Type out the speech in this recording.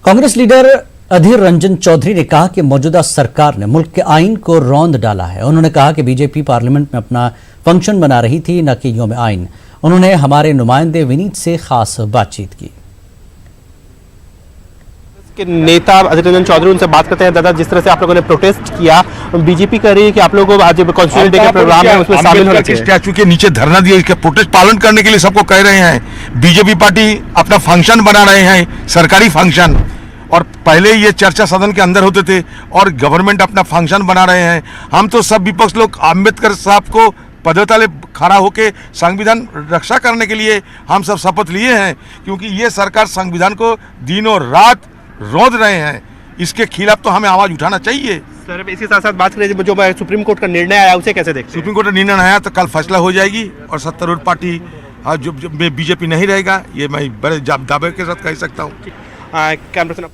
Congress leader Adhir Ranjan Chaudhary ने कहा कि मौजूदा सरकार ने मुल्क के आइन को रौंद डाला है। उन्होंने कहा कि बीजेपी पार्लियामेंट में अपना फंक्शन बना रही थी, न कि यौम आइन। उन्होंने हमारे नुमाइंदे विनीत से खास बातचीत की। के नेता अधीर रंजन चौधरी, उनसे बात करते हैं। दादा, जिस तरह से आप लोगों ने प्रोटेस्ट किया, बीजेपी कह रही है कि आप लोगों को आज कॉन्स्टिट्यूशन डे का प्रोग्राम है, उसमें शामिल होना चाहिए। स्टैचू के नीचे धरना दिया, इसके प्रोटेस्ट पालन करने के लिए सबको कह रहे हैं। बीजेपी पार्टी अपना फंक्शन बना रहे हैं, सरकारी फंक्शन, और पहले ये चर्चा सदन के अंदर होते थे और गवर्नमेंट अपना फंक्शन बना रहे हैं। हम तो सब विपक्ष लोग अम्बेडकर साहब को पदतले खड़ा होकर संविधान रक्षा करने के लिए हम सब शपथ लिए हैं, क्योंकि ये सरकार संविधान को दिनों रात रौंद रहे हैं। इसके खिलाफ तो हमें आवाज उठाना चाहिए। सर, इसी साथ साथ बात करें जो सुप्रीम कोर्ट का निर्णय आया, उसे कैसे देखते हैं? सुप्रीम कोर्ट का निर्णय आया तो कल फैसला हो जाएगी और सत्तारूढ़ पार्टी जो बीजेपी नहीं रहेगा, ये मैं बड़े दावे के साथ कह सकता हूँ। कैमरा